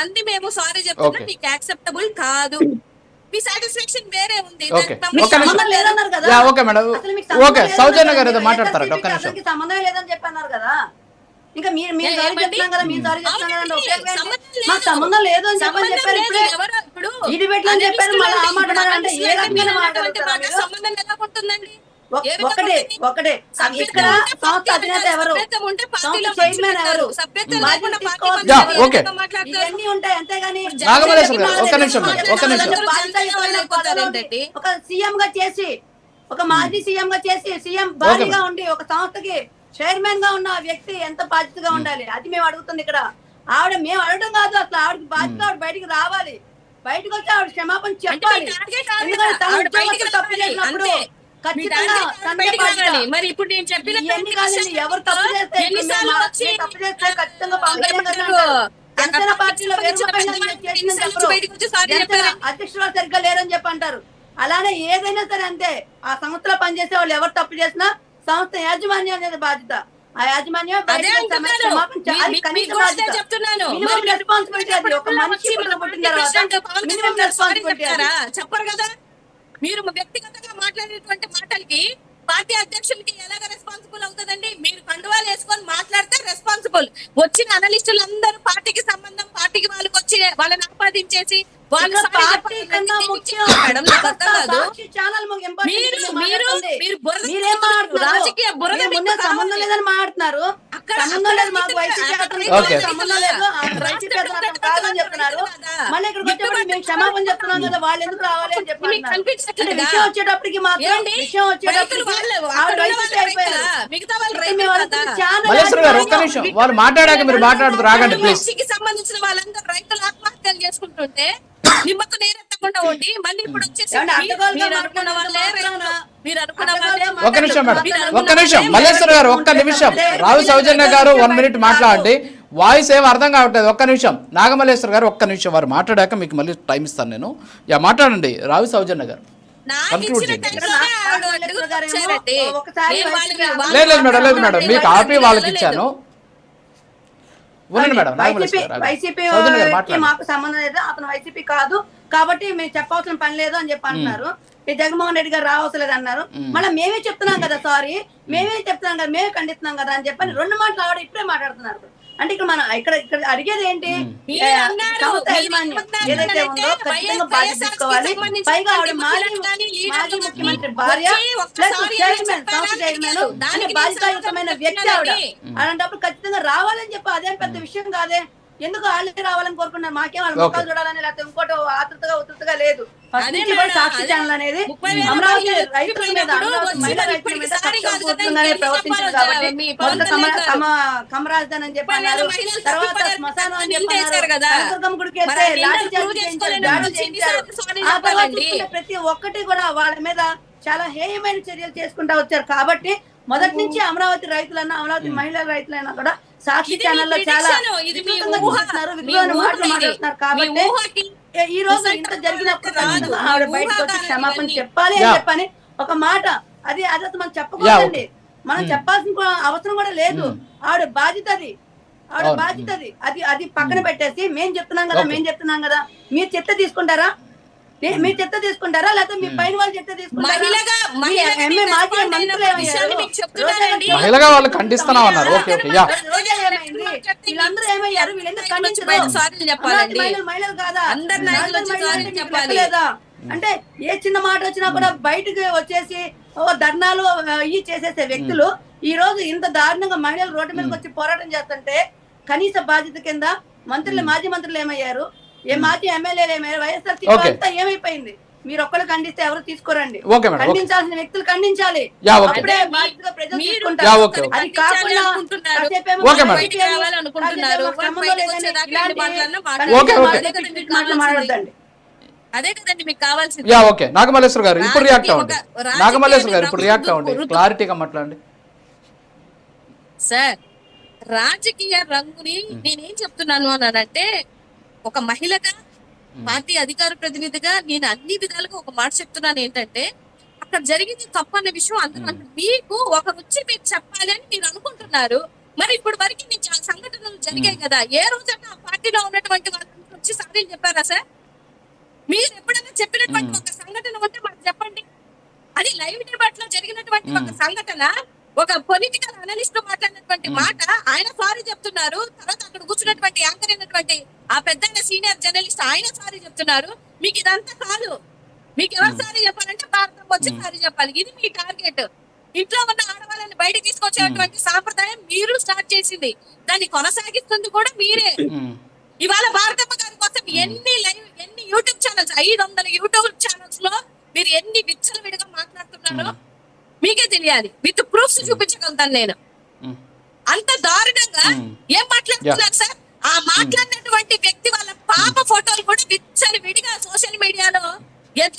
అంది మేము సారీ చెప్తున్నాం, మీకు యాక్సెప్టబుల్ కాదు, మీ సాటిస్ఫాక్షన్ వేరే ఉంది. లేదన్నారు కదా. ఓకే మేడం, ఓకే సౌజన్య గారు ఏదో మాట్లాడతారు, ఒక్క నిమిషం. సంబంధం లేదని చెప్పన్నారు కదా, ఇంకా మీరు సారీ చెప్తున్నాం కదా, మీరు సారీ చెప్తున్నాం కదా, మాకు సంబంధం లేదు అని చెప్పని చెప్పారు. ఇప్పుడు ఈ డిబేట్ అని చెప్పారు, మళ్ళీ ఆ మాట అంటే ఏ రకమైన మాట్లాడుతున్నారు? సంబంధం ఎలా ఉంటుందండి? ఒకటే ఇక్కడ సంస్థ అధినేత ఎవరు, సంస్థ చైర్మన్ ఎవరు, ఇవన్నీ ఉంటాయి. అంతేగాని ఒక సీఎం గా చేసి, ఒక మాజీ సీఎం గా చేసి, సీఎం భారీగా ఉండి ఒక సంస్థకి చైర్మన్ గా ఉన్న వ్యక్తి ఎంత బాధ్యతగా ఉండాలి, అది మేము అడుగుతుంది ఇక్కడ. ఆవిడ మేము అడగడం కాదు, అసలు ఆవిడకి బాధ్యత, ఆవిడ బయటికి రావాలి, బయటకు వచ్చి ఆవిడ క్షమాపణ చెప్పాలి. తప్పు చేసినప్పుడు మరి ఇప్పుడు నేను చెప్పిన ఎవరు తప్పు చేస్తే ఖచ్చితంగా జనసేన పార్టీలో అధ్యక్షులు సరిగ్గా లేరని చెప్పి అంటారు. అలానే ఏదైనా సరే అంతే, ఆ సంస్థలో పనిచేసే వాళ్ళు ఎవరు తప్పు చేసినా సంస్థ యాజమాన్యం అనేది బాధ్యత. ఆ యాజమాన్యం చెప్పరు కదా. మీరు వ్యక్తిగతంగా మాట్లాడేటువంటి మాటలకి పార్టీ అధ్యక్షులకి ఎలాగ రెస్పాన్సిబుల్ అవుతుందండి? మీరు కండువాలు వేసుకొని మాట్లాడితే రెస్పాన్సిబుల్. వచ్చిన అనలిస్టులు అందరూ పార్టీకి సంబంధం, పార్టీకి వాళ్ళకి వచ్చి వాళ్ళని ఆపాదించేసి రాజకీయ బురద సంబంధం లేదని మాట్లాడుతున్నారు. సంబంధం లేదు, మాకు వైసీపీ కాదని చెప్తున్నారు. మళ్ళీ ఇక్కడికి వచ్చేటప్పుడు మేము క్షమాపణ చెప్తున్నాం కదా, వాళ్ళు ఎందుకు రావాలి అని చెప్పి విషయం వచ్చేటప్పటికి మాత్రం విషయం వచ్చేటప్పటికి వాళ్ళు మాట్లాడాక మీరు మాట్లాడుతూ రాగండి ప్లీజ్. సంబంధించిన వాళ్ళందరూ రైతులు ఆత్మహత్యలు చేసుకుంటుంటే నిమ్మకు నీరెత్తకుండా ఉండి మళ్ళీ ఇప్పుడు వచ్చేసి ఒక్క నిమిషం మల్లేశ్వర్ గారు, ఒక్క నిమిషం. రావు సౌజన్య గారు 1 మినిట్ మాట్లాడండి. వాయిస్ ఏం అర్థం కావట్లేదు, ఒక్క నిమిషం. నాగమల్లేశ్వర్ గారు ఒక్క నిమిషం, వారు మాట్లాడాక మీకు మళ్ళీ టైం ఇస్తాను నేను. మాట్లాడండి రావు సౌజన్య గారు. లేదు మేడం, మీకు ఆపి వాళ్ళకి ఇచ్చాను. వైసీపీ మాకు సంబంధం లేదు, అతను వైసీపీ కాదు కాబట్టి మేము చెప్పవలసిన పని లేదు అని చెప్పి అంటున్నారు. జగన్మోహన్ రెడ్డి గారు రావసరం లేదు అన్నారు. మళ్ళీ మేమే చెప్తున్నాం కదా, సారీ మేమే చెప్తున్నాం కదా, మేమే ఖండిస్తున్నాం కదా అని చెప్పని 2 మాటలు ఆవిడ ఇప్పుడే మాట్లాడుతున్నారు. అంటే ఇక్కడ మనం ఇక్కడ అడిగేది ఏంటి, సంస్థ యాజమాన్యం ఏదైతే ఉందో ఖచ్చితంగా బాధ్యత తీసుకోవాలి. పైగా ఆవిడ మాజీ ముఖ్యమంత్రి భార్య ప్లస్ చైర్మన్, సంస్థ చైర్మన్ అనే బాధ్యతాయుతమైన వ్యక్తి ఆవిడ. అలాంటప్పుడు ఖచ్చితంగా రావాలని చెప్పి అదేం పెద్ద విషయం కాదే. ఎందుకు వాళ్ళే రావాలని కోరుకున్నారు? మాకేం వాళ్ళ ముఖాలు చూడాలని లేకపోతే ఇంకోటి ఆతృతగా ఉతృతగా లేదు. సాక్షి ఛానల్ అనేది అమరావతి రైతుల మీద, మహిళా రైతుల మీద కక్షపూర్తంగానే ప్రవర్తించింది కాబట్టి మొదట కమరాజధాని అని చెప్పి అన్నారు, తర్వాత శ్మశానం అని చెప్పి అన్నారు, గుడికి వెళ్తే లాఠీ చార్జ్ చేయించారు, దాడులు చేయించారు. ఆ తర్వాత ప్రతి ఒక్కటి కూడా వాళ్ళ మీద చాలా హేయమైన చర్యలు చేసుకుంటా వచ్చారు. కాబట్టి మొదటి నుంచి అమరావతి రైతులన్నా, అమరావతి మహిళా రైతులైనా కూడా సాక్షి ఛానల్లో చాలా మాట్లాడుతున్నారు. కాబట్టి ఈ రోజు ఇంత జరిగినప్పుడు ఆవిడ బయటకు వచ్చి క్షమాపణ చెప్పాలి అని చెప్పని ఒక మాట, అది అసలు మనం చెప్పకూడదండి, మనం చెప్పాల్సిన అవసరం కూడా లేదు. ఆవిడ బాధ్యత అది, ఆవిడ బాధ్యత అది. అది పక్కన పెట్టేసి మేము చెప్తున్నాం కదా, మీరు చెత్త తీసుకుంటారా? మీరు చెత్త తీసుకుంటారా లేకపోతే మీ పైన వాళ్ళు చెత్త తీసుకుంటారా? మహిళగా వాళ్ళు ఖండిస్తున్నా ఉన్నారు. వీళ్ళందరూ ఏమయ్యారు? వీళ్ళెందుకు ఖండించరు? మహిళలు కాదా? లేదా అంటే ఏ చిన్న మాట వచ్చినా కూడా బయటకు వచ్చేసి ధర్నాలు ఇవి చేసేసే వ్యక్తులు ఈ రోజు ఇంత దారుణంగా మహిళలు రోడ్డు మీదకి వచ్చి పోరాటం చేస్తుంటే కనీస బాధ్యత కింద మంత్రులు, మాజీ మంత్రులు ఏమయ్యారు? మాజీ ఎమ్మెల్యేలు ఏమయ్యారు? వైఎస్ఆర్ అంతా ఏమైపోయింది? మీరు ఒక్కళ్ళు ఖండిస్తే ఎవరు తీసుకోరండి. ఖండించాల్సిన వ్యక్తులు ఖండించాలి, అప్పుడే బాధ్యతగా ప్రజలు తీసుకుంటారు. అది కాకుండా మాట్లాడదండి. అదే కదండి మీకు కావాల్సింది. నాగమల్లేశ్వర్ గారు ఇప్పుడు రియాక్ట్ అవ్వండి. నాగమల్లేశ్వర్ గారు ఇప్పుడు రియాక్ట్ అవ్వండి, క్లారిటీగా మాట్లాడండి సార్. రాజకీయ రంగుని నేనేం చెప్తున్నాను అనంటే, ఒక మహిళగా, పార్టీ అధికార ప్రతినిధిగా నేను అన్ని విధాలుగా ఒక మాట చెప్తున్నాను ఏంటంటే, అక్కడ జరిగింది తప్పు అనే విషయం అందరూ మీకు ఒక వచ్చి మీరు చెప్పాలి అని మీరు అనుకుంటున్నారు. మరి ఇప్పుడు వరకు నేను చాలా సంఘటనలు జరిగాయి కదా, ఏ రోజన్నా ఆ పార్టీలో ఉన్నటువంటి వాళ్ళందరూ సారీలు చెప్పారా సార్? మీరు ఎప్పుడైనా చెప్పినటువంటి ఒక సంఘటన ఉంటే మాకు చెప్పండి. అది లైవ్ డిబేట్ లో జరిగినటువంటి ఒక సంఘటన, ఒక పొలిటికల్ అనలిస్ట్ మాట్లాడినటువంటి మాట ఆయన సారీ చెప్తున్నారు. తర్వాత అక్కడ కూర్చున్నటువంటి యాంకర్ అయినటువంటి ఆ పెద్ద సీనియర్ జర్నలిస్ట్ ఆయన సారీ చెప్తున్నారు. మీకు ఇదంతా కాదు. మీకు ఎవరు సారీ చెప్పాలంటే భారతం వచ్చి సారీ చెప్పాలి. ఇది మీ టార్గెట్. ఇంట్లో ఉన్న ఆడవాళ్ళని బయటకు తీసుకొచ్చేటువంటి సాంప్రదాయం మీరు స్టార్ట్ చేసింది, దాన్ని కొనసాగిస్తుంది కూడా మీరే. ఇవాళ భారతమ్మ గారి కోసం ఎన్ని యూట్యూబ్ ఛానల్స్, 500 యూట్యూబ్ ఛానల్స్ లో మీరు ఎన్ని విచ్చలు విడిగా మాట్లాడుతున్నారో మీకే తెలియాలి. విత్ ప్రూఫ్స్ చూపించగలుగుతాను నేను. అంత దారుణంగా ఏం మాట్లాడుతున్నారు సార్? ఆ మాట్లాడినటువంటి వ్యక్తి వాళ్ళ పాప ఫోటోలు కూడా విచ్చలు విడిగా సోషల్ మీడియాలో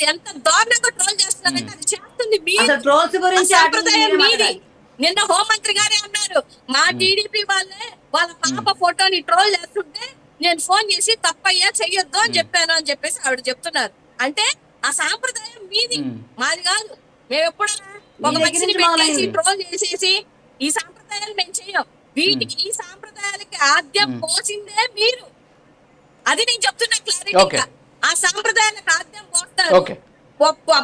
ఎంత దారుణంగా ట్రోల్ చేస్తున్నారంటే అది చేస్తుంది మీరు. ట్రోల్స్ గురించి సంప్రదాయం మీది. నిన్న హోంమంత్రి గారే అన్నారు, మా టీడీపీ వాళ్ళే వాళ్ళ పాప ఫోటోని ట్రోల్ చేస్తుంటే నేను ఫోన్ చేసి తప్పయ్యా చెయ్యొద్దు అని చెప్పాను అని చెప్పేసి ఆవిడ చెప్తున్నారు. అంటే ఆ సాంప్రదాయం మీది, మాది కాదు. మేము ఎప్పుడైనా ఒక మనిషిని పెట్టేసి ట్రోల్ చేసేసి ఈ సాంప్రదాయాలు మేము చెయ్యం. వీటికి ఈ సాంప్రదాయాలకి ఆద్యం పోసిందే మీరు. అది నేను చెప్తున్నా క్లారిటీగా. ఆ సాంప్రదాయాలకు ఆద్యం పోస్తారు,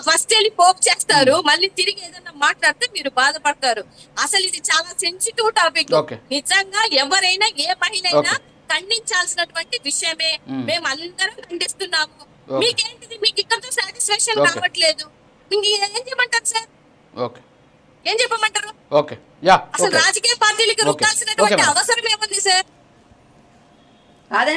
ఫస్ట్ వెళ్ళి పోక్ చేస్తారు, మళ్ళీ తిరిగి ఏదైనా మాట్లాడితే మీరు బాధపడతారు. అసలు ఇది చాలా సెన్సిటివ్ టాపిక్. నిజంగా ఎవరైనా ఏ మహిళ అయినా ఖండించాల్సినటువంటి విషయమే. మేము అందరం ఖండిస్తున్నాము. మీకేంటిది? మీకు ఇక్కడతో సాటిస్ఫాక్షన్ రావట్లేదు, ఏం చెప్పమంటారు సార్? ఏం చెప్పమంటారు? అసలు రాజకీయ పార్టీలకు రుద్దాల్సినటువంటి అవసరం ఏముంది సార్? అదే